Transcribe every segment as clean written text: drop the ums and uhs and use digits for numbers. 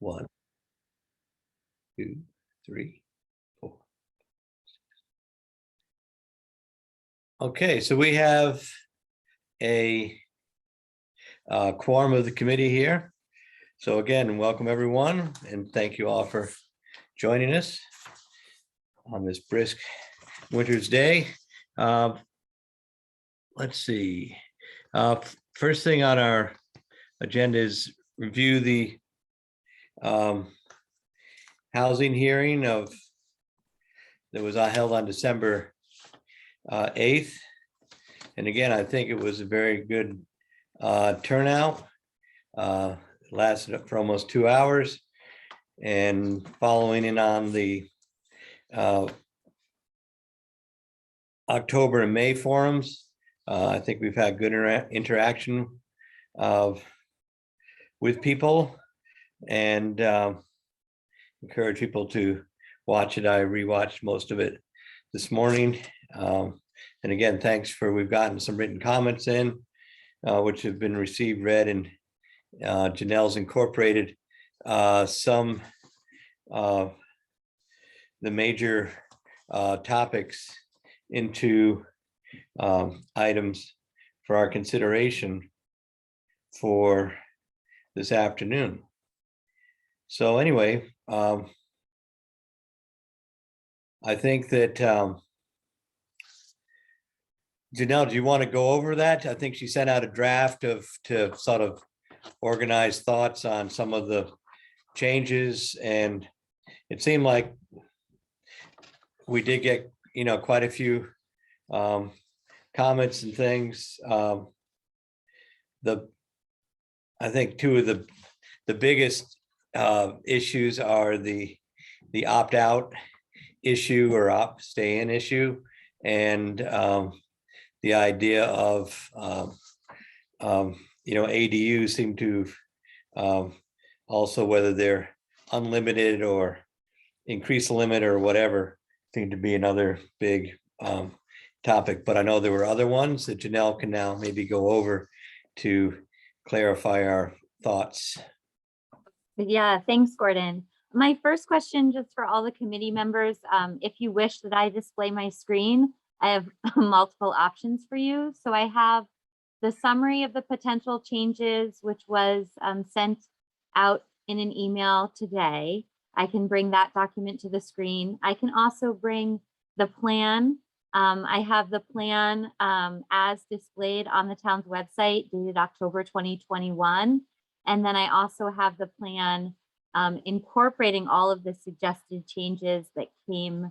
1, 2, 3, 4. Okay, so we have a quorum of the committee here. So again, welcome everyone, and thank you all for joining us on this brisk winter's day. Let's see. First thing on our agenda is review the housing hearing that was held on December 8th. And again, I think it was a very good turnout. Lasted for almost 2 hours. And following in on the October and May forums, I think we've had good interaction with people, and encourage people to watch it. I rewatched most of it this morning. And again, we've gotten some written comments in, which have been received, read, and Janelle's incorporated some of the major topics into items for our consideration for this afternoon. So anyway, I think that Janelle, do you want to go over that? I think she sent out a draft to sort of organize thoughts on some of the changes, and it seemed like we did get quite a few comments and things. I think two of the biggest issues are the opt-out issue or opt-stay-in issue, and the idea of ADUs seem to also, whether they're unlimited or increase the limit or whatever, seem to be another big topic. But I know there were other ones that Janelle can now maybe go over to clarify our thoughts. Yeah, thanks, Gordon. My first question, just for all the committee members, if you wish that I display my screen, I have multiple options for you. So I have the summary of the potential changes, which was sent out in an email today. I can bring that document to the screen. I can also bring the plan. I have the plan as displayed on the town's website dated October 2021. And then I also have the plan incorporating all of the suggested changes that came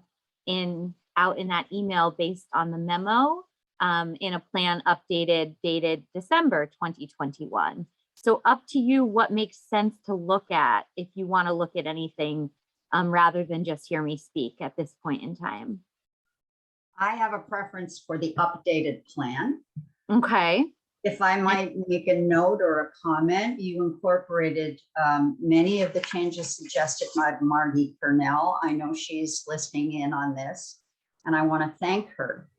out in that email based on the memo in a plan updated dated December 2021. So up to you what makes sense to look at if you want to look at anything rather than just hear me speak at this point in time. I have a preference for the updated plan. Okay. If I might make a note or a comment, you incorporated many of the changes suggested by Margie Purnell. I know she's listening in on this, and I want to thank her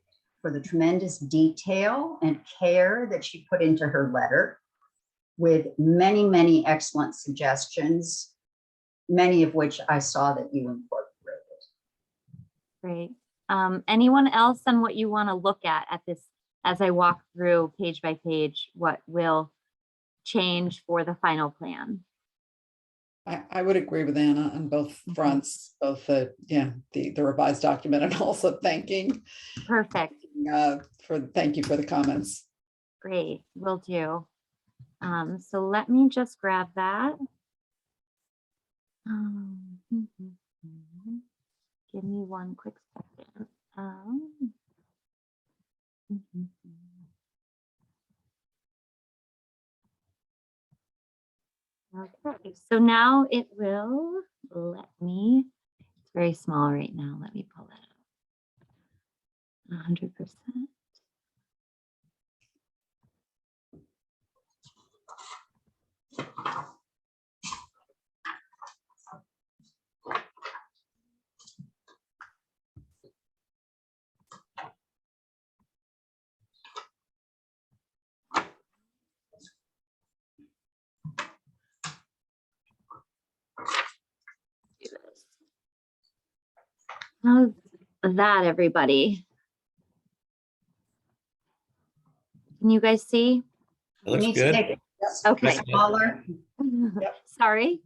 for the tremendous detail and care that she put into her letter, with many, many excellent suggestions, many of which I saw that you incorporated. Great. Anyone else on what you want to look at this as I walk through page by page what will change for the final plan? I would agree with Anna on both fronts, both the revised document and also thanking. Perfect. Thank you for the comments. Great, will do. So let me just grab that. Give me one quick second. Okay, so now it will let me, it's very small right now. Let me pull that up. 100%. How's that, everybody? Can you guys see? It looks Need to good. make it Okay. smaller. Sorry.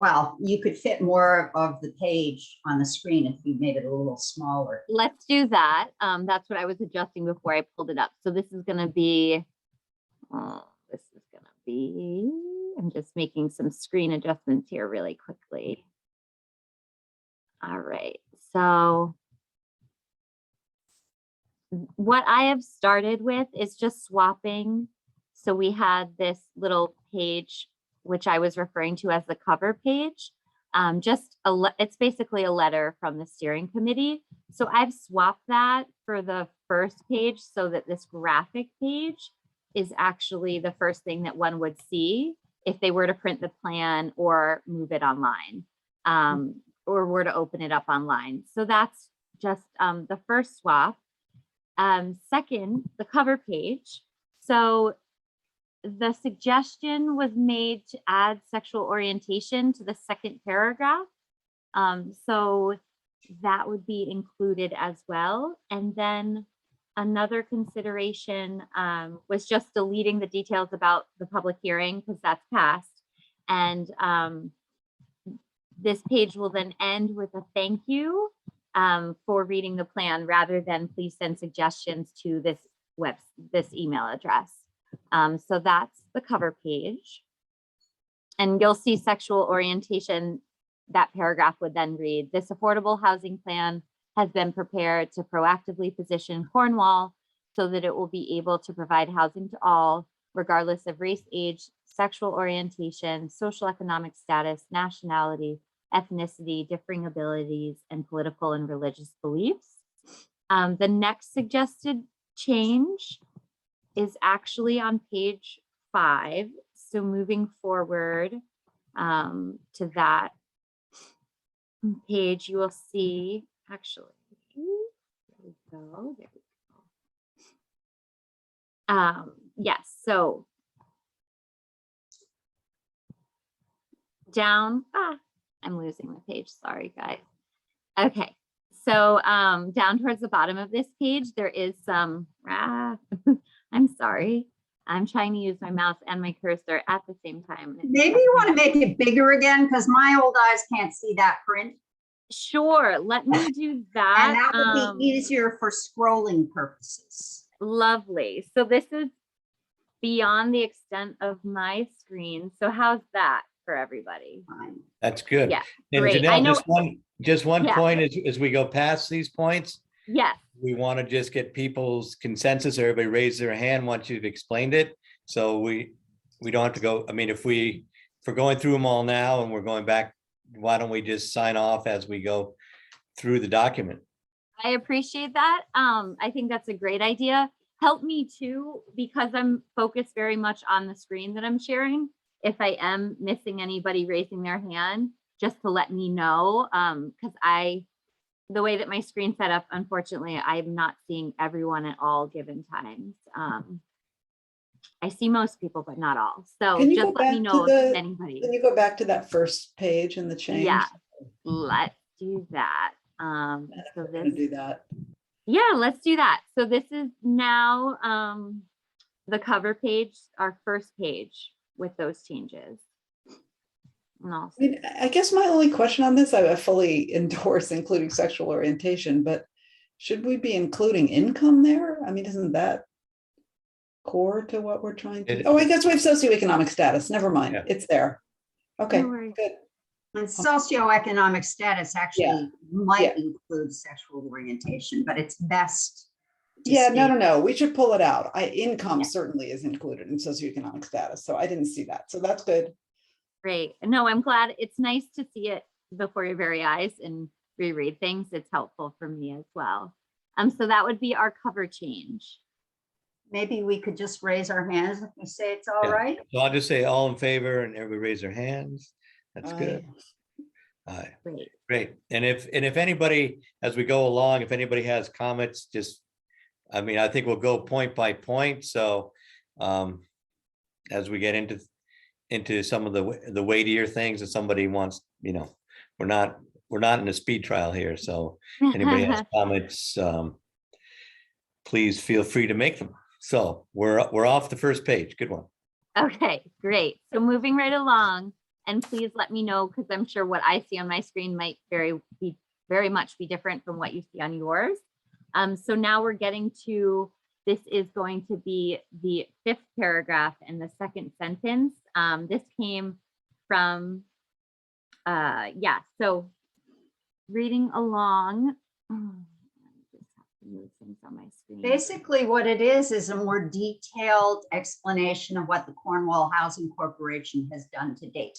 Well, you could fit more of the page on the screen if you made it a little smaller. Let's do that. That's what I was adjusting before I pulled it up. So this is gonna be, I'm just making some screen adjustments here really quickly. All right, so what I have started with is just swapping. So we had this little page, which I was referring to as the cover page. It's basically a letter from the steering committee. So I've swapped that for the first page so that this graphic page is actually the first thing that one would see if they were to print the plan or move it online, or were to open it up online. So that's just the first swap. Second, the cover page. So the suggestion was made to add sexual orientation to the second paragraph. So that would be included as well. And then another consideration was just deleting the details about the public hearing because that's passed. And this page will then end with a thank you for reading the plan rather than please send suggestions to this email address. So that's the cover page. And you'll see sexual orientation. That paragraph would then read, this affordable housing plan has been prepared to proactively position Cornwall so that it will be able to provide housing to all, regardless of race, age, sexual orientation, social economic status, nationality, ethnicity, differing abilities, and political and religious beliefs. The next suggested change is actually on page 5. So moving forward to that page, you will see, actually, there we go. Yes, so down, I'm losing the page, sorry guys. Okay, so down towards the bottom of this page, there is some, I'm sorry. I'm trying to use my mouse and my cursor at the same time. Maybe you want to make it bigger again because my old eyes can't see that print. Sure, let me do that. And that would be easier for scrolling purposes. Lovely. So this is beyond the extent of my screen. So how's that for everybody? Fine. That's good. Yeah, And great. Janelle, I know. just one Yeah. point as we go past these points, Yes. we want to just get people's consensus. Everybody raise their hand once you've explained it. So we don't have to go. I mean, if we're going through them all now and we're going back, why don't we just sign off as we go through the document? I appreciate that. I think that's a great idea. Help me too, because I'm focused very much on the screen that I'm sharing. If I am missing anybody raising their hand, just to let me know, because the way that my screen's set up, unfortunately, I'm not seeing everyone at all given times. I see most people, but not all. So Can you just go let me back know to if the- anybody. Can you go back to that first page and the change? Yeah, let's do that. So We're gonna this, do that. yeah, let's do that. So this is now the cover page, our first page with those changes. And I mean, I guess my only question on this, I fully endorse including sexual orientation, but should we be including income there? I mean, isn't that core to what we're trying to? Oh, I guess we have socioeconomic status. Never mind. Yeah. It's there. Okay, No worries. good. And socioeconomic status actually Yeah. might include sexual orientation, but it's best. to Yeah, no, state- no. We should pull it out. Income Yeah. certainly is included in socioeconomic status. So I didn't see that. So that's good. Great. No, I'm glad. It's nice to see it before your very eyes and reread things. It's helpful for me as well. So that would be our cover change. Maybe we could just raise our hands if we say it's all Yeah. right. So I'll just say all in favor and everybody raise their hands. That's good. Aye. Great. Great. And if anybody, as we go along, if anybody has comments, just, I mean, I think we'll go point by point. So as we get into some of the weightier things, if somebody wants, we're not we're not in a speed trial here, so anybody has comments, please feel free to make them. So we're off the first page. Good one. Okay, great. So moving right along, and please let me know, because I'm sure what I see on my screen might very much be different from what you see on yours. So now we're getting to, this is going to be the 5th paragraph and the 2nd sentence. This came from, yeah, so reading along. I just have to move things on my screen. Basically, what it is a more detailed explanation of what the Cornwall Housing Corporation has done to date.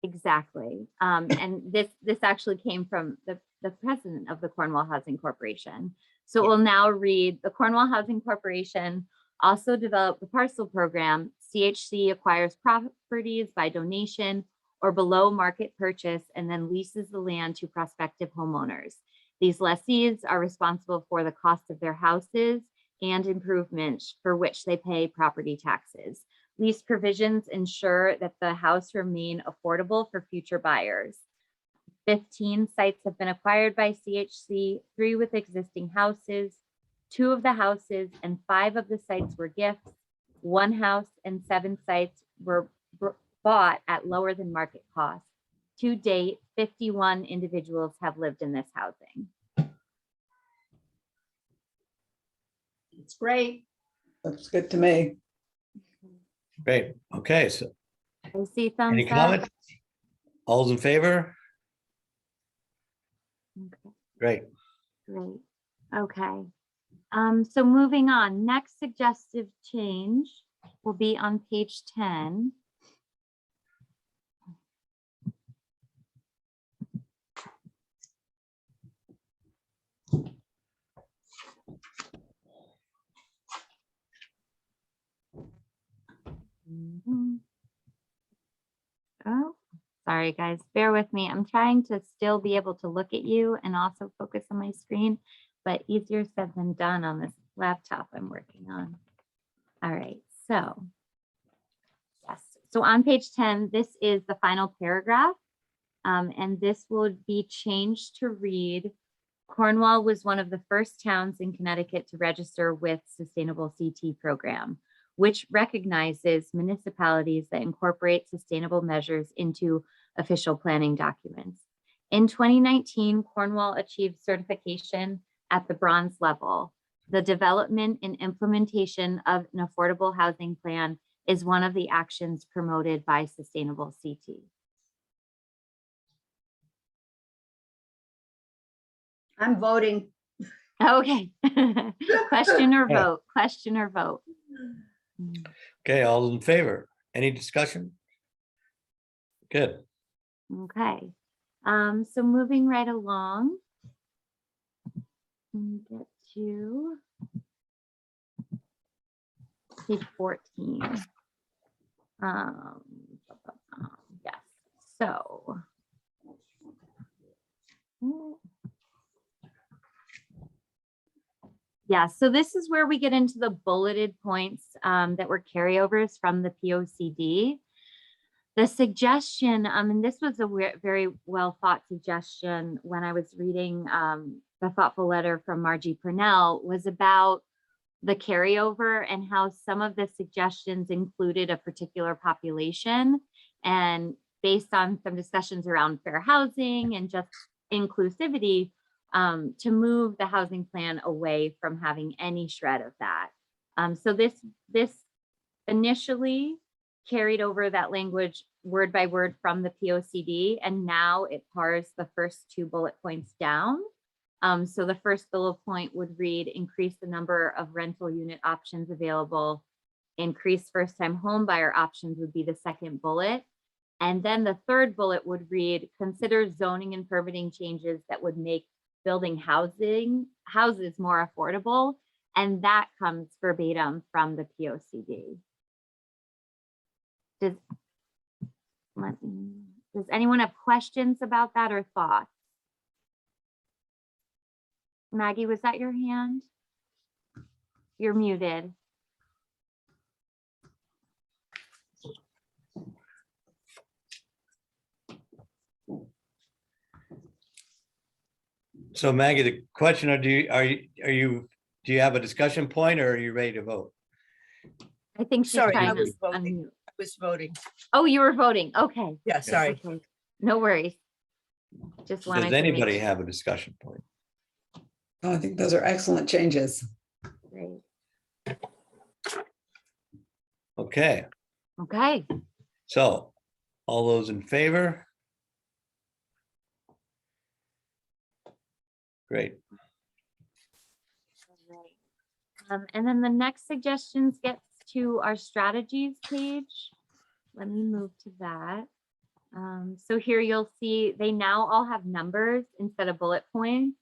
Exactly. And this actually came from the president of the Cornwall Housing Corporation. So we'll now read: the Cornwall Housing Corporation also developed the parcel program. CHC acquires properties by donation or below market purchase and then leases the land to prospective homeowners. These lessees are responsible for the cost of their houses and improvements for which they pay property taxes. Lease provisions ensure that the house remain affordable for future buyers. 15 sites have been acquired by CHC, 3 with existing houses. 2 of the houses and 5 of the sites were gifts. 1 house and 7 sites were bought at lower than market cost. To date, 51 individuals have lived in this housing. It's great. Looks good to me. Great. Okay, so I see thumbs any up. comments? All's in favor? Okay, Great. great. Okay. So moving on, next suggestive change will be on page 10. Oh, sorry guys, bear with me. I'm trying to still be able to look at you and also focus on my screen, but easier said than done on this laptop I'm working on. All right, so yes, so on page 10, this is the final paragraph, and this will be changed to read: Cornwall was one of the first towns in Connecticut to register with Sustainable CT program, which recognizes municipalities that incorporate sustainable measures into official planning documents. In 2019, Cornwall achieved certification at the bronze level. The development and implementation of an affordable housing plan is one of the actions promoted by Sustainable CT. I'm voting. Okay. Question or Yeah. vote? Question or vote? Okay, all in favor? Any discussion? Good. Okay. So moving right along, we get to page 14. Yes. So. Yeah, so this is where we get into the bulleted points that were carryovers from the POCD. The suggestion, and this was a very well thought suggestion when I was reading the thoughtful letter from Margie Purnell, was about the carryover and how some of the suggestions included a particular population, and based on some discussions around fair housing and just inclusivity, to move the housing plan away from having any shred of that. So this initially carried over that language word by word from the POCD, and now it pars the first 2 bullet points down. So the first bullet point would read: increase the number of rental unit options available. Increase first-time home buyer options would be the second bullet. And then the third bullet would read: consider zoning and permitting changes that would make building houses more affordable. And that comes verbatim from the POCD. Does anyone have questions about that or thoughts? Maggie, was that your hand? You're muted. So Maggie, the question, do you have a discussion point or are you ready to vote? I think she's Sorry, I trying was to voting. unmute. I was voting. Oh, you were voting. Okay. Yeah, sorry. Okay. No worries. Just wanted Does to make anybody sure. have a discussion point? Oh, I think those are excellent changes. Great. Okay, Okay. so all those in favor? Great. And then the next suggestions gets to our strategies page. Let me move to that. So here you'll see they now all have numbers instead of bullet points.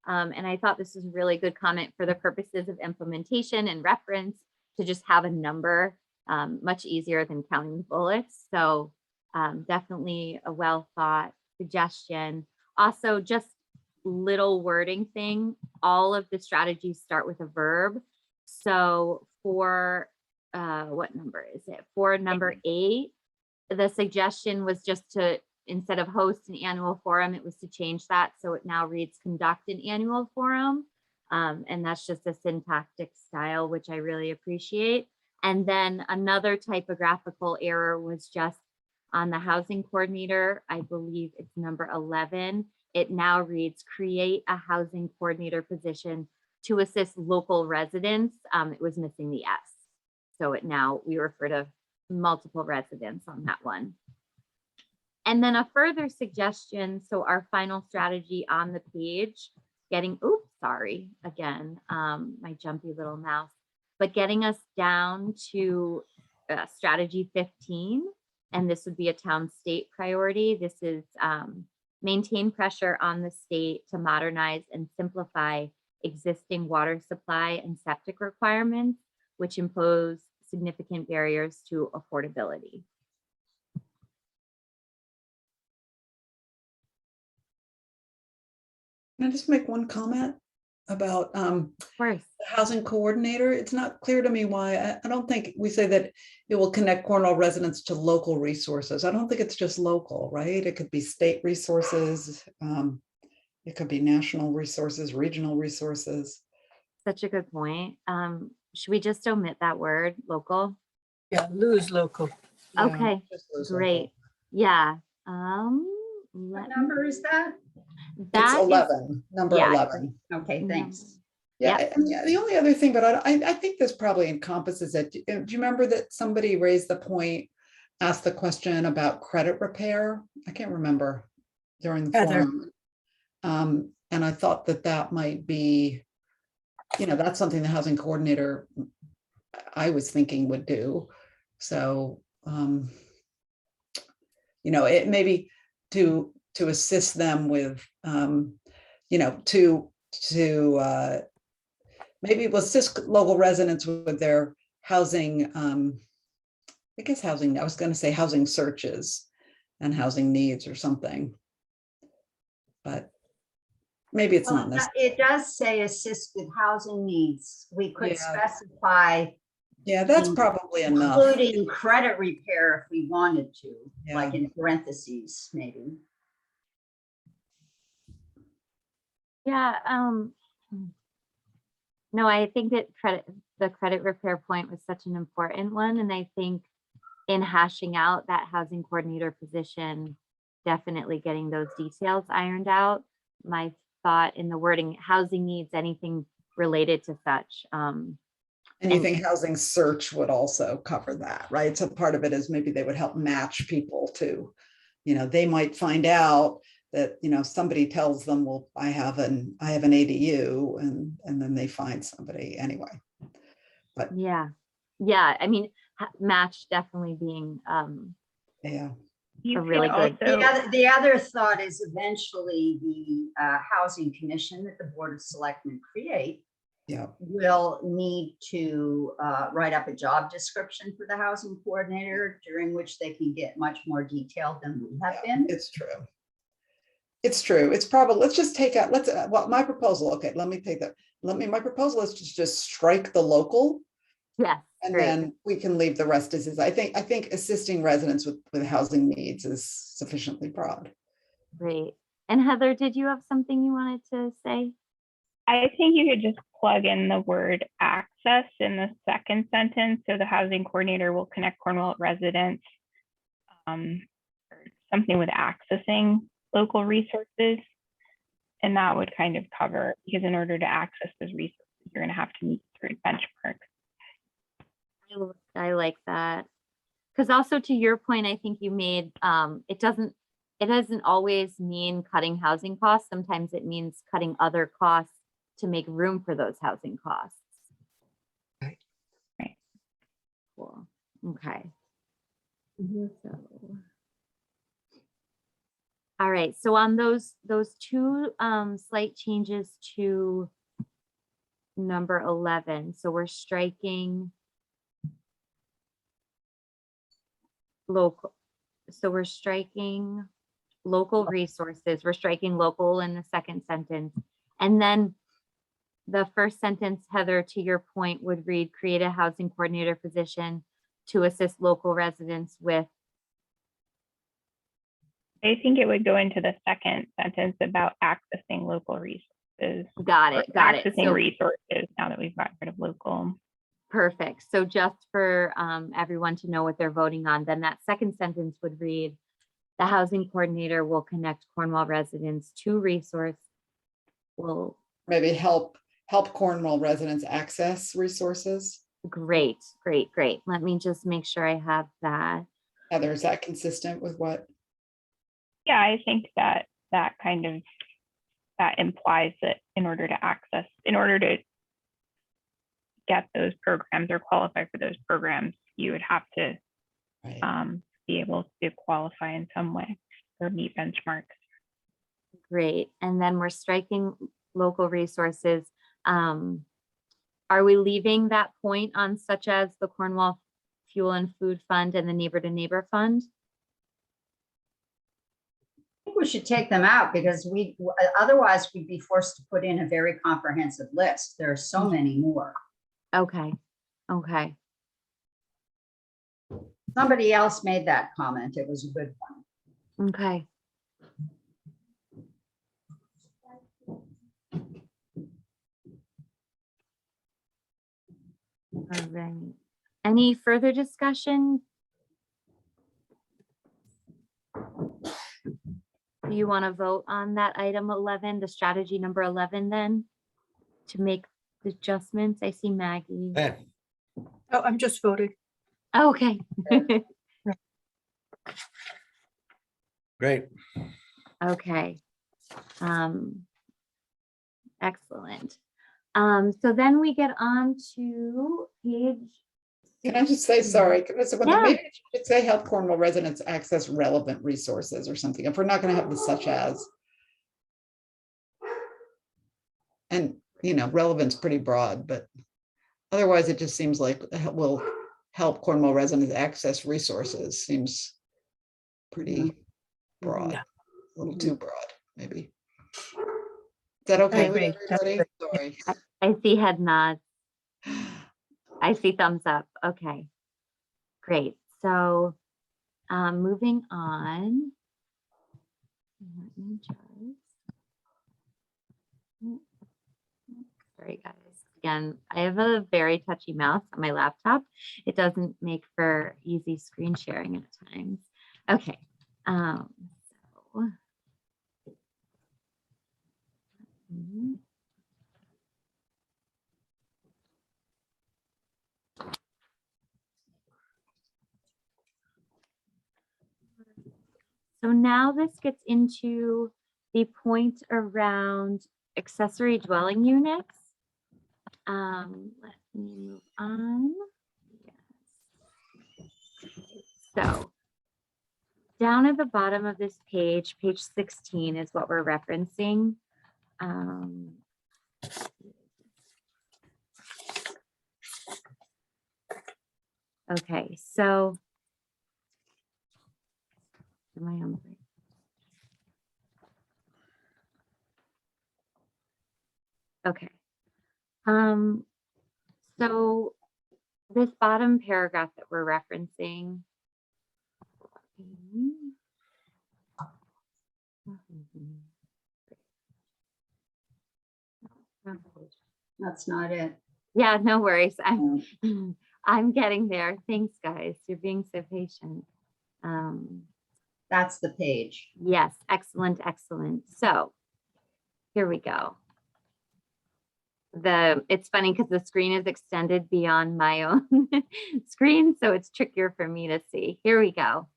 And I thought this was a really good comment for the purposes of implementation and reference to just have a number, much easier than counting the bullets. So definitely a well thought suggestion. Also, just little wording thing, all of the strategies start with a verb. So for what number is it? For number 8, the suggestion was just to, instead of host an annual forum, it was to change that. So it now reads conduct an annual forum. And that's just a syntactic style, which I really appreciate. And then another typographical error was just on the housing coordinator. I believe it's number 11. It now reads create a housing coordinator position to assist local residents. It was missing the S. So it now, we refer to multiple residents on that one. And then a further suggestion, so our final strategy on the page, getting, oops, sorry, again, my jumpy little mouse, but getting us down to strategy 15, and this would be a town state priority. This is maintain pressure on the state to modernize and simplify existing water supply and septic requirements, which impose significant barriers to affordability. Can I just make one comment about Of course. the housing coordinator? It's not clear to me why. I don't think we say that it will connect Cornwall residents to local resources. I don't think it's just local, right? It could be state resources. It could be national resources, regional resources. Such a good point. Should we just omit that word, local? Yeah, lose local. Yeah, Okay, just those great. local. Yeah. What number is that? It's That is- 11, number yeah. 11. Okay, thanks. Yeah, Yep. and the only other thing, but I think this probably encompasses it. Do you remember that somebody raised the point, asked the question about credit repair? I can't remember during the Heather. forum. And I thought that that might be, that's something the housing coordinator, I was thinking would do. So, it maybe to assist them with, maybe we'll assist local residents with their housing, I was going to say housing searches and housing needs or something. But maybe it's not necessary. It does say assist with housing needs. We could Yeah. specify Yeah, that's probably enough. including credit repair if we wanted to, like Yeah. in parentheses, maybe. Yeah. No, I think that the credit repair point was such an important one. And I think in hashing out that housing coordinator position, definitely getting those details ironed out. My thought in the wording, housing needs, anything related to such. And you think housing search would also cover that, right? So part of it is maybe they would help match people to, they might find out that, somebody tells them, well, I have an ADU, and then they find somebody anyway. But Yeah. I mean, match definitely being yeah, a really good. The other thought is eventually the housing commission that the Board of Selectmen create yeah, will need to write up a job description for the housing coordinator, during which they can get much more detailed than we have been. it's true. It's true. It's probably, let's just take out, my proposal, okay, my proposal is to just strike the local. Yes. And great. then we can leave the rest as is. I think assisting residents with housing needs is sufficiently broad. Great. And Heather, did you have something you wanted to say? I think you could just plug in the word access in the second sentence. So the housing coordinator will connect Cornwall residents, or something with accessing local resources. And that would kind of cover, because in order to access those resources, you're going to have to meet certain benchmarks. I like that. Because also to your point, I think you made, it doesn't always mean cutting housing costs. Sometimes it means cutting other costs to make room for those housing costs. Right. Right. Cool. Okay. So, all right. So on those two slight changes to number 11. So we're striking local. So we're striking local resources. We're striking local in the second sentence. And then the first sentence, Heather, to your point, would read, create a housing coordinator position to assist local residents with. I think it would go into the second sentence about accessing local resources. Got or it. Got it. Accessing So resources now that we've got rid of local. perfect. So just for everyone to know what they're voting on, then that second sentence would read, the housing coordinator will connect Cornwall residents to resource. Will Maybe help Cornwall residents access resources. great. Let me just make sure I have that. Heather, is that consistent with what? Yeah, I think that kind of, that implies that in order to get those programs or qualify for those programs, you would have to Right. be able to qualify in some way or meet benchmarks. Great. And then we're striking local resources. Are we leaving that point on such as the Cornwall Fuel and Food Fund and the Neighbor to Neighbor Fund? I think we should take them out because otherwise we'd be forced to put in a very comprehensive list. There are so many more. Okay. Somebody else made that comment. It was a good one. Okay. All right. Any further discussion? Do you want to vote on that item 11, the strategy number 11 then? To make the adjustments? I see Maggie. Yeah, Oh, I'm just voting. Okay. great. Okay. Excellent. So then we get on to page. Can I just say, sorry, Yeah. maybe it should say help Cornwall residents access relevant resources or something, if we're not going to have the such as. And, relevant's pretty broad, but otherwise it just seems like will help Cornwall residents access resources seems pretty broad, Yeah. a little too broad, maybe. Is that okay with agree. That's everybody? Sorry. I see head nods. I see thumbs up. Okay. Great. So moving on. Let me just. Sorry, guys. Again, I have a very touchy mouse on my laptop. It doesn't make for easy screen sharing at times. Okay. So. So now this gets into the point around accessory dwelling units. Let me move on. Yes. So down at the bottom of this page, page 16 is what we're referencing. Okay, so am I on the right? Okay. So this bottom paragraph that we're referencing. That's not it. Yeah, no worries. Um, I'm getting there. Thanks, guys. You're being so patient. That's the page. Yes, excellent, excellent. So here we go. It's funny because the screen is extended beyond my own screen, so it's trickier for me to see. Here we go.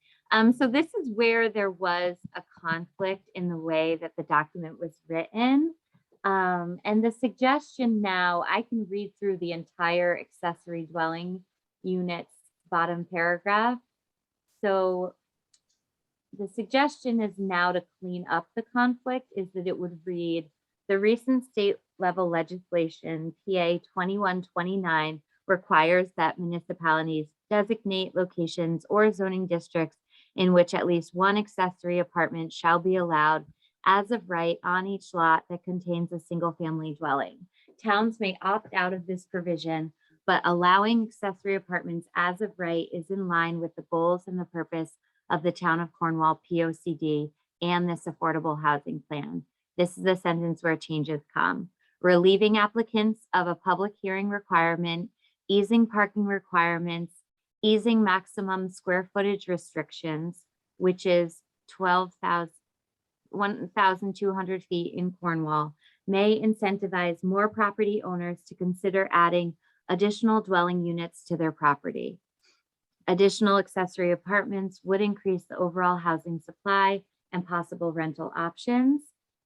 So this is where there was a conflict in the way that the document was written. And the suggestion now, I can read through the entire accessory dwelling units bottom paragraph. So the suggestion is now to clean up the conflict is that it would read, the recent state level legislation, PA 2129, requires that municipalities designate locations or zoning districts in which at least one accessory apartment shall be allowed as of right on each lot that contains a single family dwelling. Towns may opt out of this provision, but allowing accessory apartments as of right is in line with the goals and the purpose of the Town of Cornwall POCD and this affordable housing plan. This is the sentence where changes come. Relieving applicants of a public hearing requirement, easing parking requirements, easing maximum square footage restrictions, which is 1,200 feet in Cornwall, may incentivize more property owners to consider adding additional dwelling units to their property. Additional accessory apartments would increase the overall housing supply and possible rental options.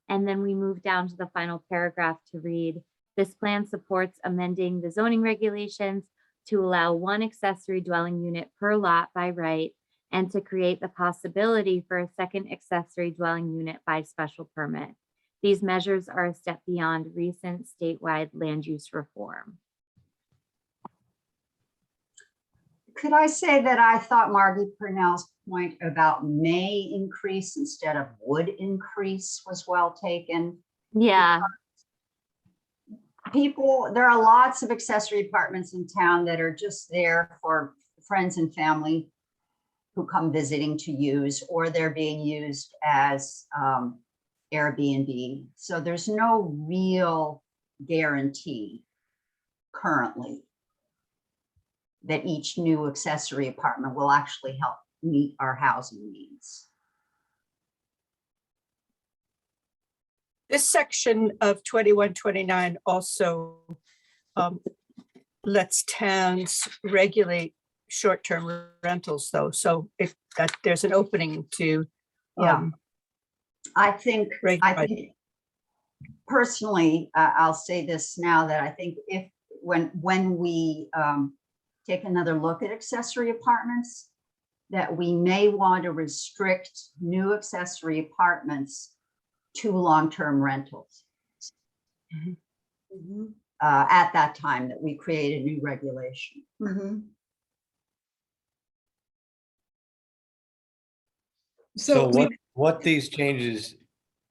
And then we move down to the final paragraph to read, this plan supports amending the zoning regulations to allow one accessory dwelling unit per lot by right and to create the possibility for a second accessory dwelling unit by special permit. These measures are a step beyond recent statewide land use reform. Could I say that I thought Margie Purnell's point about may increase instead of would increase was well taken? Yeah, People, there are lots of accessory apartments in town that are just there for friends and family who come visiting to use, or they're being used as Airbnb. So there's no real guarantee currently that each new accessory apartment will actually help meet our housing needs. This section of 2129 also lets towns regulate short-term rentals though. So if that there's an opening to I think regulate. Personally, I'll say this now, that I think when we take another look at accessory apartments, that we may want to restrict new accessory apartments to long-term rentals. At that time that we create a new regulation. So what these changes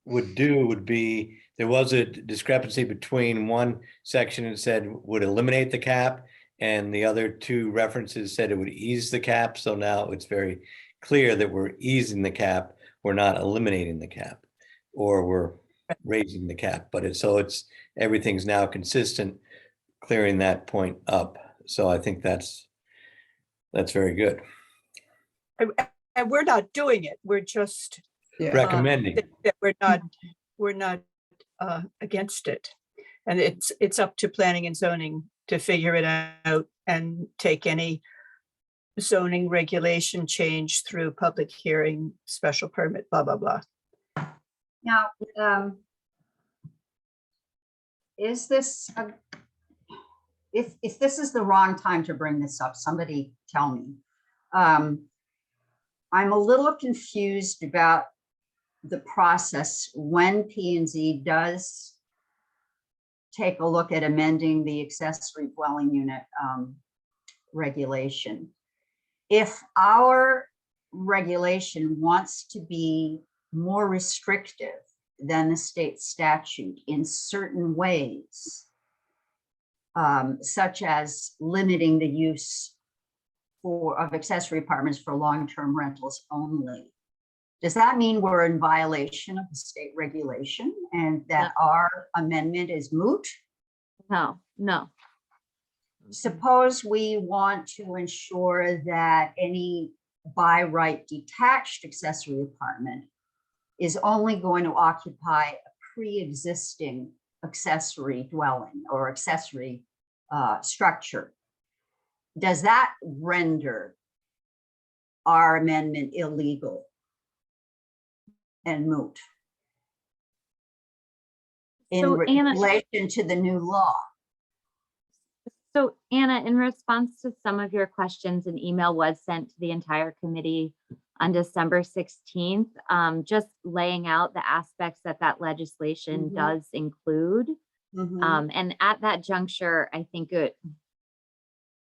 would do would be, there was a discrepancy between one section that said would eliminate the cap, and the other two references said it would ease the cap. So now it's very clear that we're easing the cap. We're not eliminating the cap, or we're raising the cap, but everything's now consistent, clearing that point up. So I think that's very good. And we're not doing it. We're just Recommending. that we're not against it. And it's up to planning and zoning to figure it out and take any zoning regulation change through public hearing, special permit, blah, blah, blah. Now, is this, if this is the wrong time to bring this up, somebody tell me. I'm a little confused about the process when P&Z does take a look at amending the accessory dwelling unit regulation. If our regulation wants to be more restrictive than the state statute in certain ways, such as limiting the use of accessory apartments for long-term rentals only, does that mean we're in violation of the state regulation and that our amendment is moot? No, no. Suppose we want to ensure that any by right detached accessory apartment is only going to occupy a pre-existing accessory dwelling or accessory structure. Does that render our amendment illegal and moot in So, Anna- relation to the new law? So Anna, in response to some of your questions, an email was sent to the entire committee on December 16th, just laying out the aspects that that legislation Mhm. does include. Mhm. And at that juncture, I think it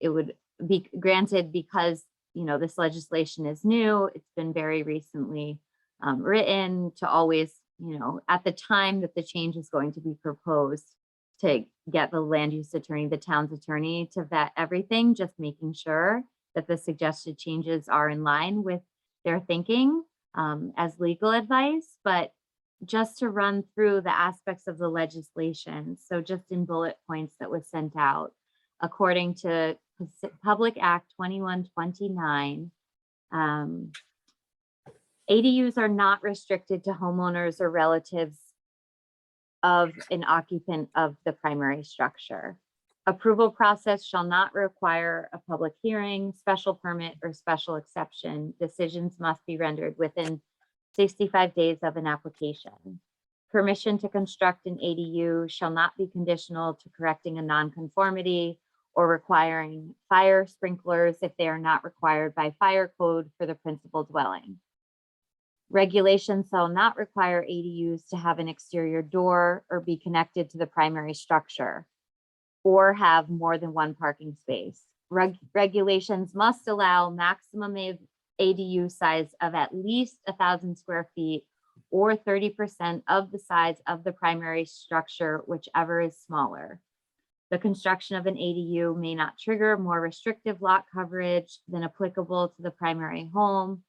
would be granted because, you know, this legislation is new. It's been very recently written to always, you know, at the time that the change is going to be proposed, to get the land use attorney, the town's attorney, to vet everything, just making sure that the suggested changes are in line with their thinking as legal advice, but just to run through the aspects of the legislation. So just in bullet points that was sent out, according to Public Act 2129, ADUs are not restricted to homeowners or relatives of an occupant of the primary structure. Approval process shall not require a public hearing, special permit, or special exception. Decisions must be rendered within 65 days of an application. Permission to construct an ADU shall not be conditional to correcting a nonconformity or requiring fire sprinklers if they are not required by fire code for the principal dwelling. Regulations shall not require ADUs to have an exterior door or be connected to the primary structure or have more than one parking space. Regulations must allow maximum ADU size of at least 1,000 square feet or 30% of the size of the primary structure, whichever is smaller. The construction of an ADU may not trigger more restrictive lot coverage than applicable to the primary home,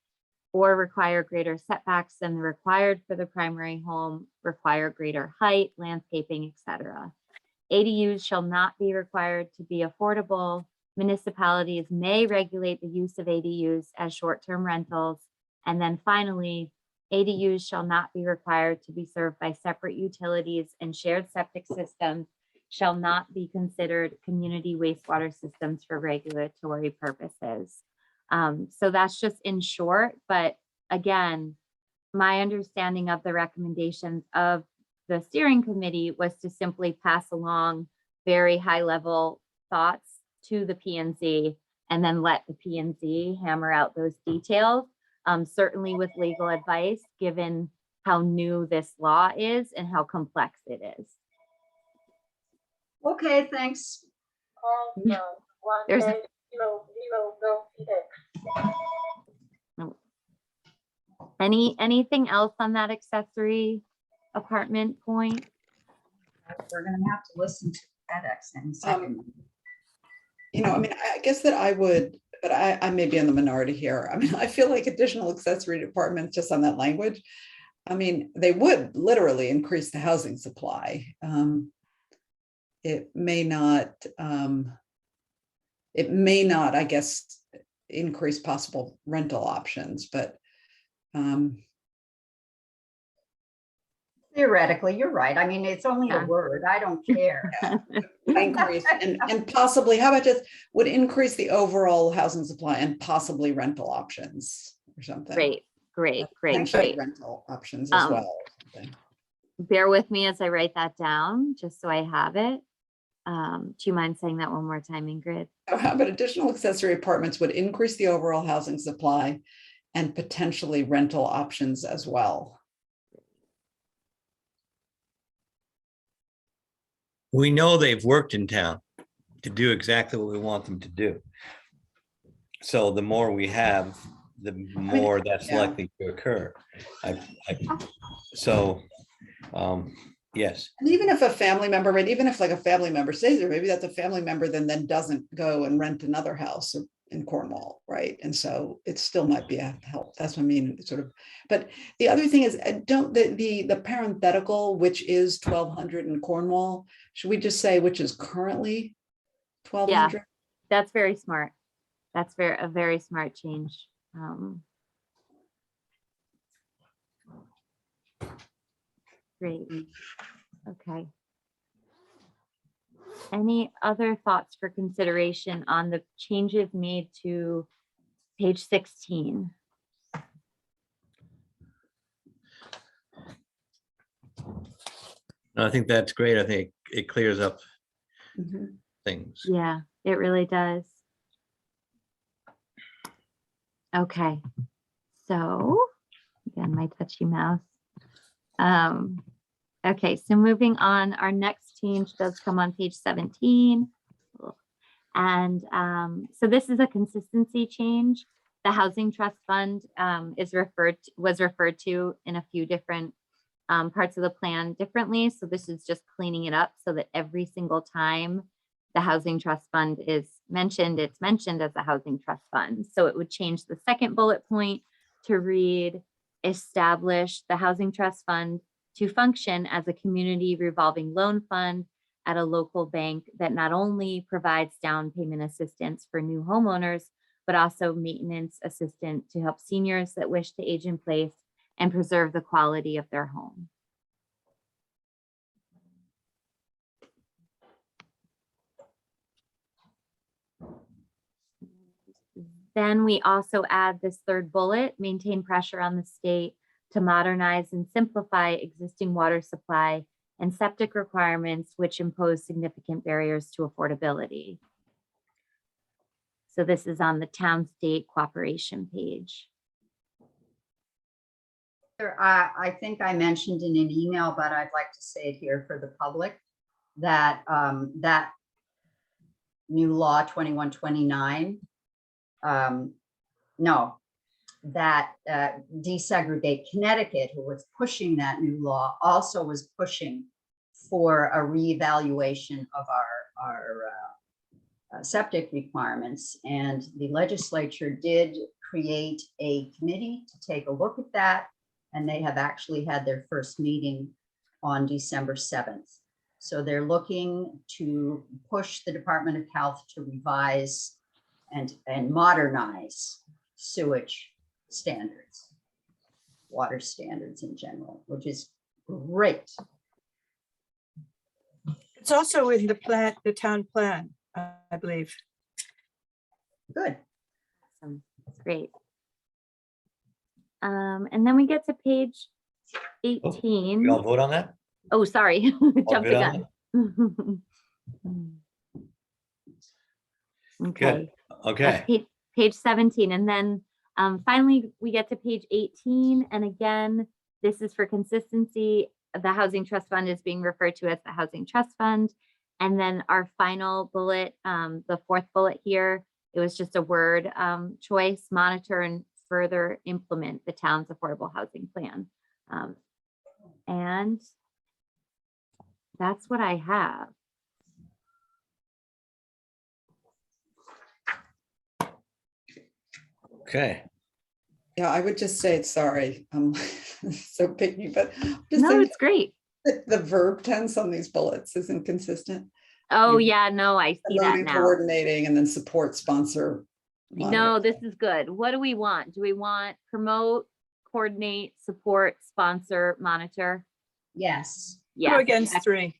or require greater setbacks than the required for the primary home, require greater height, landscaping, etc. ADUs shall not be required to be affordable. Municipalities may regulate the use of ADUs as short-term rentals. And then finally, ADUs shall not be required to be served by separate utilities, and shared septic systems shall not be considered community wastewater systems for regulatory purposes. So that's just in short, but again, my understanding of the recommendations of the steering committee was to simply pass along very high level thoughts to the P&Z and then let the P&Z hammer out those details, certainly with legal advice, given how new this law is and how complex it is. Okay, thanks. There's anything else on that accessory apartment point? We're gonna have to listen to FedEx in a second. You know, I mean, I guess that I would, but I may be in the minority here. I mean, I feel like additional accessory apartments, just on that language, I mean, they would literally increase the housing supply. It may not, I guess, increase possible rental options, but Theoretically, you're right. I mean, it's only Yeah. a word. I don't care. increase and possibly, how about just would increase the overall housing supply and possibly rental options or something. Great. Potentially rental options as well. Bear with me as I write that down, just so I have it. Do you mind saying that one more time, Ingrid? How about additional accessory apartments would increase the overall housing supply and potentially rental options as well. We know they've worked in town to do exactly what we want them to do. So the more we have, the more that's yeah. likely to occur. Yes. And even if a family member, right, even if like a family member stays there, maybe that's a family member then doesn't go and rent another house or in Cornwall, right? And so it still might be a help. That's what I mean, sort of. But the other thing is, don't the parenthetical, which is 1,200 in Cornwall, should we just say which is currently 1,200? That's very smart. That's a very smart change. Great. Okay. Any other thoughts for consideration on the changes made to page 16? No, I think that's great. I think it clears up Mhm. things. Yeah, it really does. Okay. So again, my touchy mouse. Okay, so moving on, our next change does come on page 17. And so this is a consistency change. The Housing Trust Fund was referred to in a few different parts of the plan differently. So this is just cleaning it up so that every single time the Housing Trust Fund is mentioned, it's mentioned as a Housing Trust Fund. So it would change the second bullet point to read, establish the Housing Trust Fund to function as a community revolving loan fund at a local bank that not only provides down payment assistance for new homeowners, but also maintenance assistance to help seniors that wish to age in place and preserve the quality of their home. Then we also add this third bullet, maintain pressure on the state to modernize and simplify existing water supply and septic requirements, which impose significant barriers to affordability. So this is on the town state cooperation page. I think I mentioned in an email, but I'd like to say it here for the public, that that new law 2129, Desegregate Connecticut, who was pushing that new law, also was pushing for a reevaluation of our septic requirements. And the legislature did create a committee to take a look at that. And they have actually had their first meeting on December 7th. So they're looking to push the Department of Health to revise and modernize sewage standards, water standards in general, which is great. It's also in the plan, the town plan, I believe. Good. Awesome. That's great. And then we get to page 18. You all vote on that? Oh, sorry, jumped good the on gun. Okay. Okay. That's page 17. And then finally, we get to page 18. And again, this is for consistency. The Housing Trust Fund is being referred to as the Housing Trust Fund. And then our final bullet, the fourth bullet here, it was just a word choice, monitor and further implement the town's affordable housing plan. And that's what I have. Okay. Yeah, I would just say, sorry, I'm so picky, but just No, think it's great. that the verb tense on these bullets isn't consistent. Oh, You- yeah, no, I see that Promoting, now. coordinating, and then support, sponsor. monitor. No, this is good. What do we want? Do we want promote, coordinate, support, sponsor, monitor? Yes. Yeah. Two against three.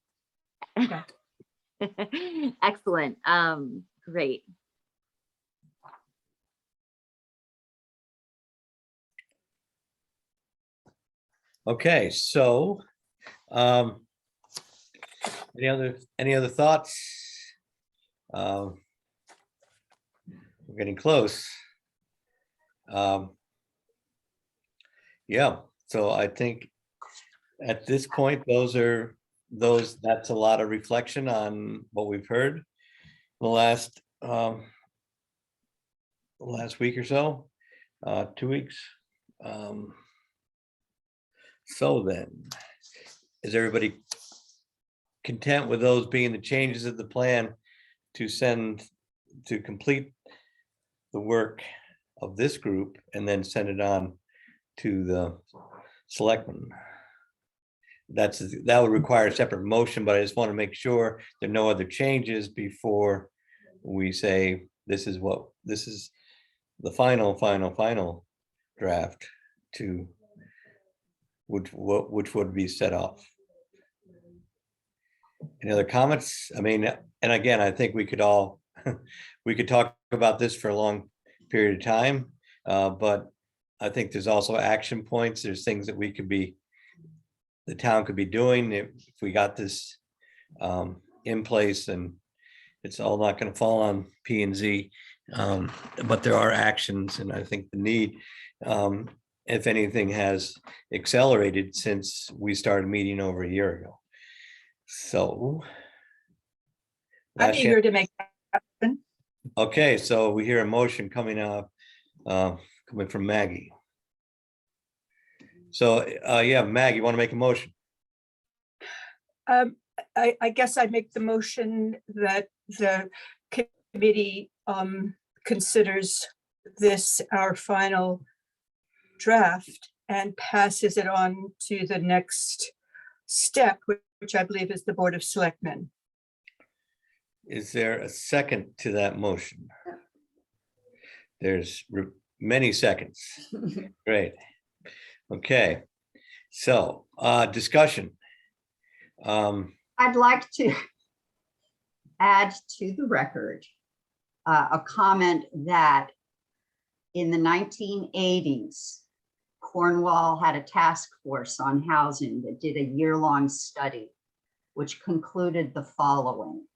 Excellent. Great. Okay, so any other thoughts? We're getting close. Yeah, so I think at this point, that's a lot of reflection on what we've heard the last week or so, 2 weeks. So then, is everybody content with those being the changes of the plan to complete the work of this group and then send it on to the selectmen. That would require a separate motion, but I just want to make sure there are no other changes before we say this is the final draft to which would be set off. Any other comments? I mean, and again, I think we could all we could talk about this for a long period of time, but I think there's also action points. There's things that the town could be doing if we got this in place, and it's all not going to fall on P and Z. But there are actions, and I think the need, if anything, has accelerated since we started meeting over a year ago. So. I'm last eager to make that happen. Okay, so we hear a motion coming up, coming from Maggie. So, yeah, Maggie, you want to make a motion? I guess I make the motion that the committee considers this our final draft and passes it on to the next step, which I believe is the Board of Selectmen. Is there a second to that motion? There's many seconds. Great. Okay, so discussion. I'd like to add to the record a comment that in the 1980s, Cornwall had a task force on housing that did a year-long study, which concluded the following.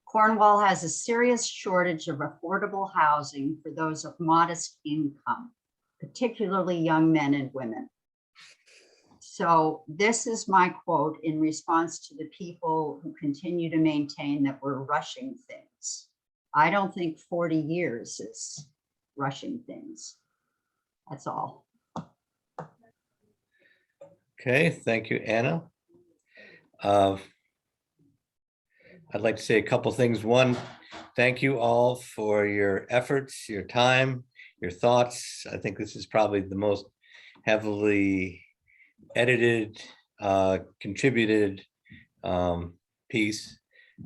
Cornwall has a serious shortage of affordable housing for those of modest income, particularly young men and women. So this is my quote in response to the people who continue to maintain that we're rushing things. I don't think 40 years is rushing things. That's all. Okay, thank you, Anna. I'd like to say a couple things. One, thank you all for your efforts, your time, your thoughts. I think this is probably the most heavily edited, contributed piece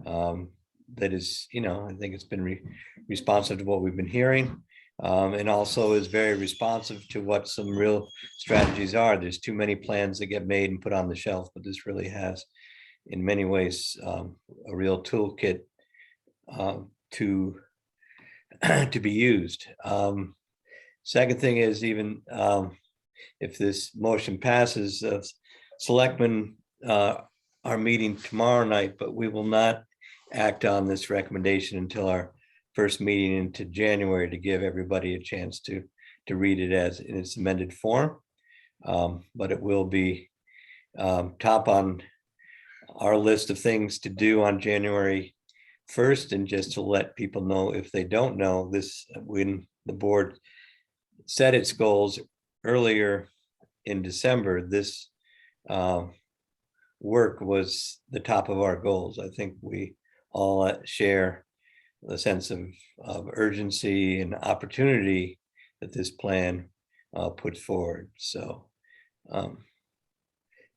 that is, I think it's been responsive to what we've been hearing, and also is very responsive to what some real strategies are. There's too many plans that get made and put on the shelf, but this really has, in many ways, a real toolkit to be used. Second thing is, even if this motion passes, selectmen are meeting tomorrow night, but we will not act on this recommendation until our first meeting into January to give everybody a chance to read it as in its amended form. But it will be top on our list of things to do on January 1st. And just to let people know, if they don't know this, when the board set its goals earlier in December, this work was the top of our goals. I think we all share the sense of urgency and opportunity that this plan puts forward. So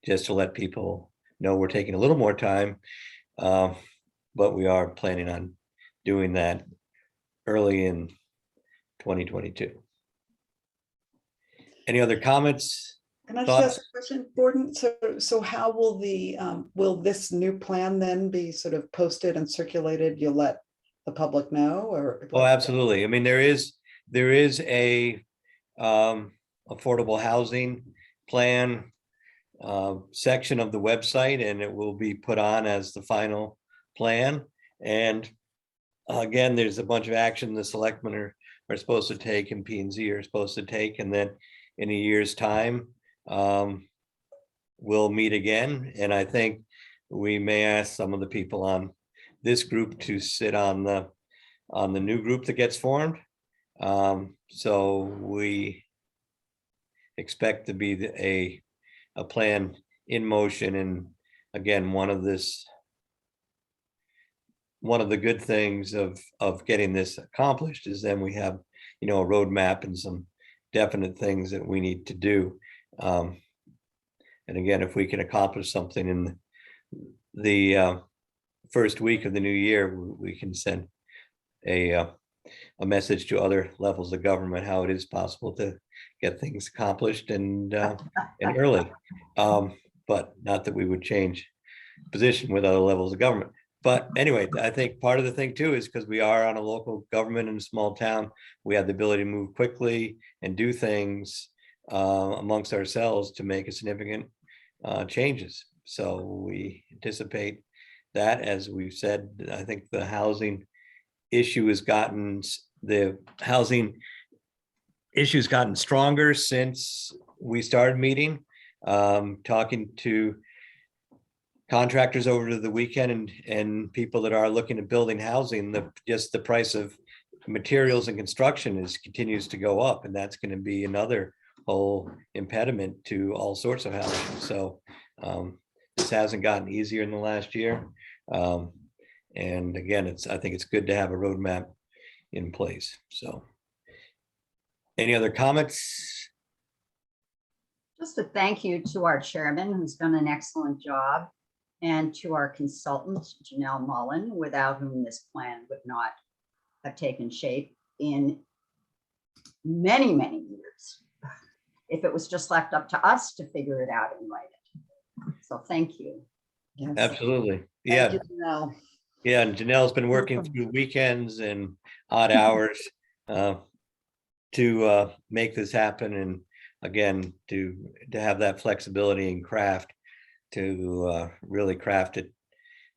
just to let people know, we're taking a little more time, but we are planning on doing that early in 2022. Any other comments? Can I just ask a question, Gordon? So how will will this new plan then be sort of posted and circulated? You'll let the public know, or? Oh, absolutely. I mean, there is a affordable housing plan section of the website, and it will be put on as the final plan. And again, there's a bunch of action the selectmen are supposed to take, and P and Z are supposed to take, and then in a year's time, we'll meet again. And I think we may ask some of the people on this group to sit on the new group that gets formed. So we expect to be a plan in motion. And again, one of the good things of getting this accomplished is then we have a roadmap and some definite things that we need to do. And again, if we can accomplish something in the first week of the new year, we can send a message to other levels of government how it is possible to get things accomplished and early. But not that we would change position with other levels of government. But anyway, I think part of the thing too is because we are on a local government in a small town, we have the ability to move quickly and do things amongst ourselves to make a significant changes. So we anticipate that, as we've said, I think the housing issue has gotten stronger since we started meeting, talking to contractors over the weekend and people that are looking at building housing. Just the price of materials and construction continues to go up, and that's going to be another whole impediment to all sorts of housing. So this hasn't gotten easier in the last year. And again, I think it's good to have a roadmap in place. So any other comments? Just a thank you to our chairman, who's done an excellent job, and to our consultant, Janelle Mullen, without whom this plan would not have taken shape in many, many years, if it was just left up to us to figure it out and write it. So thank you. Yes. Absolutely. Thank Yeah. you, Janelle. Yeah. And Janelle's been working through weekends and odd hours to make this happen. And again, to have that flexibility and craft to really craft it,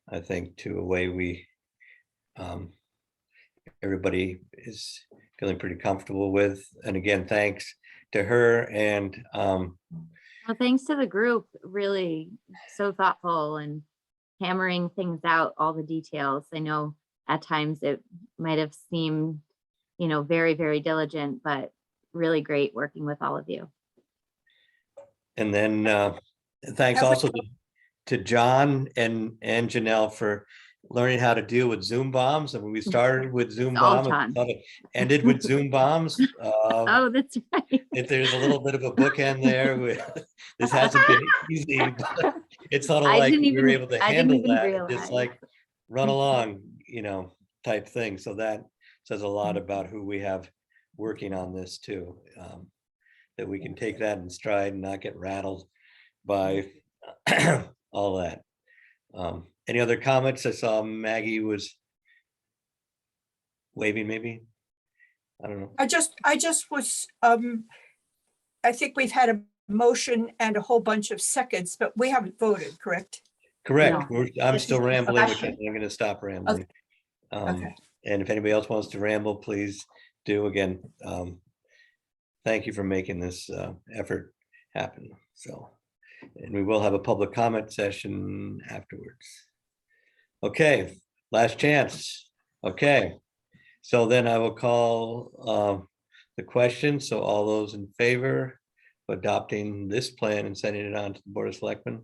I think, to a way we everybody is feeling pretty comfortable with. And again, thanks to her and Well, thanks to the group, really so thoughtful and hammering things out, all the details. I know at times it might have seemed, very, very diligent, but really great working with all of you. and then thanks also to John and Janelle for learning how to deal with Zoom bombs. And when we started with Zoom all bombs, John. thought it ended with Zoom bombs. Oh, that's right. If there's a little bit of a bookend there, this hasn't been easy, but it's sort of I like didn't we were even- able to I didn't handle even that, and realize. just like run along, type thing. So that says a lot Mm-hmm. about who we have working on this too. That we can take that in stride and not get rattled by all that. Any other comments? I saw Maggie was waving, maybe. I don't know. I just was, I think we've had a motion and a whole bunch of seconds, but we haven't voted, correct? Correct. No. I'm This still is rambling. discussion. I'm going to stop rambling. Okay. And if anybody else wants to ramble, please do. Again, thank you for making this effort happen. So, and we will have a public comment session afterwards. Okay, last chance. Okay, so then I will call the question. So all those in favor of adopting this plan and sending it on to the Board of Selectmen,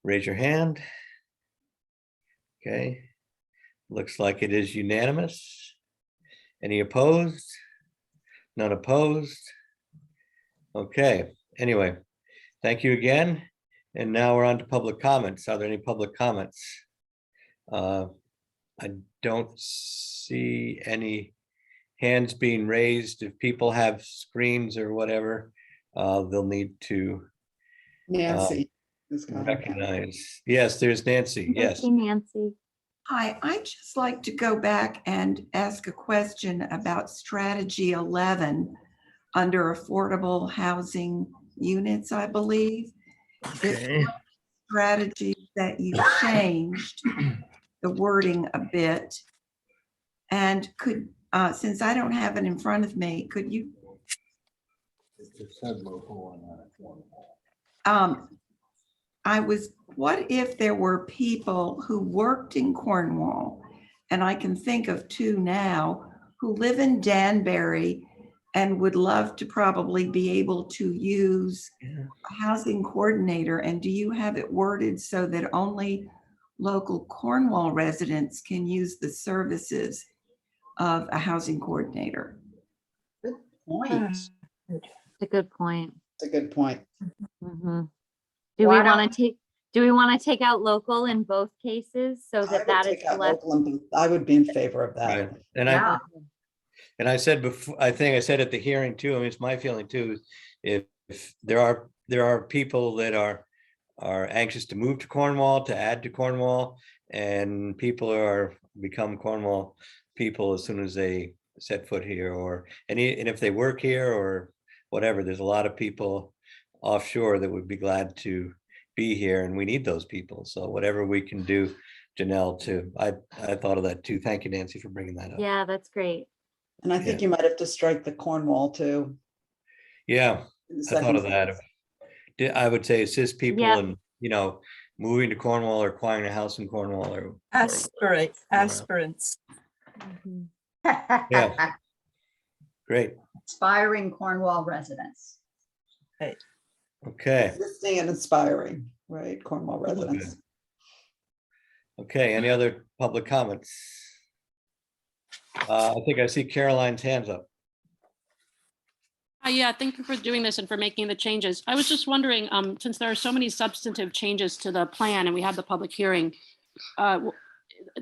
raise your hand. Okay, looks like it is unanimous. Any opposed? None opposed. Okay, anyway, thank you again. And now we're on to public comments. Are there any public comments? I don't see any hands being raised. If people have screens or whatever, they'll need to Nancy is coming. recognize. Yes, there's Nancy. Yes. Thank you, Nancy. Hi, I'd just like to go back and ask a question about strategy 11 under affordable housing units, I believe. It's Okay. strategy that you changed the wording a bit. And could, since I don't have it in front of me, could you? What if there were people who worked in Cornwall, and I can think of two now, who live in Danbury and would love to probably be able to use a housing coordinator? And do you have it worded so that only local Cornwall residents can use the services of a housing coordinator? point. It's a good point. It's a good point. Mhm. Do Why we want don't- to take out local in both cases so I that would that is take out left? local and I would be in favor of that. Right. And Yeah. I said before, I think I said at the hearing too, I mean, it's my feeling too, if there are people that are anxious to move to Cornwall, to add to Cornwall, and people become Cornwall people as soon as they set foot here, and if they work here or whatever, there's a lot of people offshore that would be glad to be here, and we need those people. So whatever we can do, Janelle, I thought of that too. Thank you, Nancy, for bringing that up. Yeah, that's great. And I think Yeah. you might have to strike the Cornwall too. Yeah, in the I thought second of that. sentence. I would say assist people Yeah. in, moving to Cornwall or acquiring a house in Cornwall or. Aspirants. Mhm. Yeah. Great. Aspiring Cornwall residents. Okay. Existing and inspiring, right? Cornwall residents. Okay. Any other public comments? I think I see Caroline's hands up. Yeah, thank you for doing this and for making the changes. I was just wondering, since there are so many substantive changes to the plan and we have the public hearing, the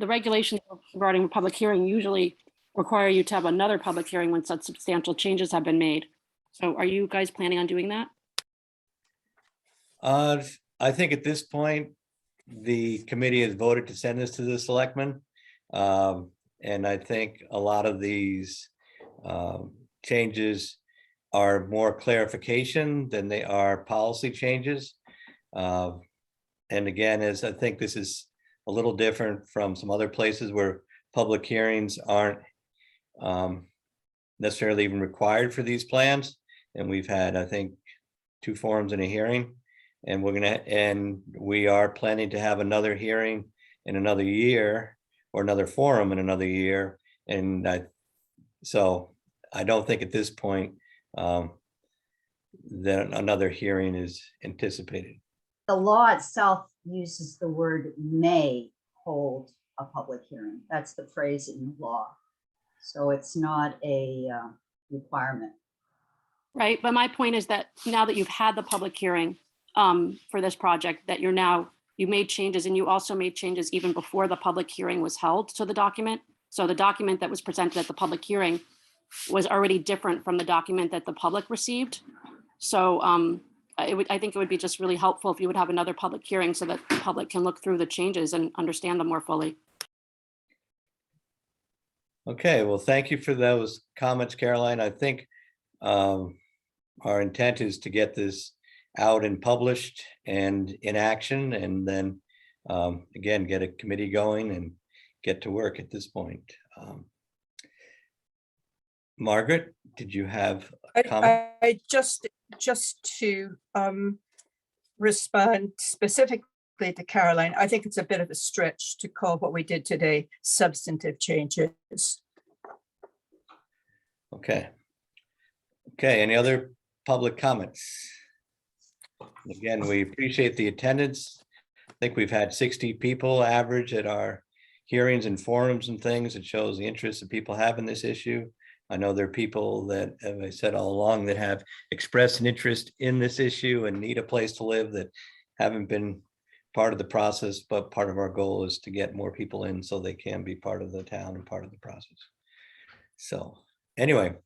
regulations regarding a public hearing usually require you to have another public hearing when such substantial changes have been made. So are you guys planning on doing that? I think at this point, the committee has voted to send this to the selectmen. And I think a lot of these changes are more clarification than they are policy changes. And again, as I think this is a little different from some other places where public hearings aren't necessarily even required for these plans. And we've had, I think, 2 forums and a hearing. And we are planning to have another hearing in another year or another forum in another year. So I don't think at this point that another hearing is anticipated. The law itself uses the word may hold a public hearing. That's the phrase in the law. So it's not a requirement. Right, but my point is that now that you've had the public hearing for this project, that you made changes, and you also made changes even before the public hearing was held to the document. So the document that was presented at the public hearing was already different from the document that the public received. So I think it would be just really helpful if you would have another public hearing so that the public can look through the changes and understand them more fully. Okay, well, thank you for those comments, Caroline. I think our intent is to get this out and published and in action, and then again, get a committee going and get to work at this point. Margaret, did you have a comment? I just to respond specifically to Caroline, I think it's a bit of a stretch to call what we did today substantive changes. Okay. Okay, any other public comments? Again, we appreciate the attendance. I think we've had 60 people average at our hearings and forums and things. It shows the interest that people have in this issue. I know there are people that, as I said all along, that have expressed an interest in this issue and need a place to live that haven't been part of the process, but part of our goal is to get more people in so they can be part of the town and part of the process. So anyway,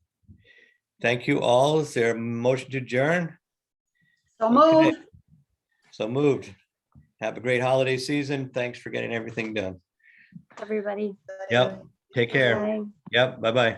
thank you all. Is there a motion to adjourn? So Okay. moved. So moved. Have a great holiday season. Thanks for getting everything done. Everybody. Yep. Take care. Bye. Yep. Bye-bye.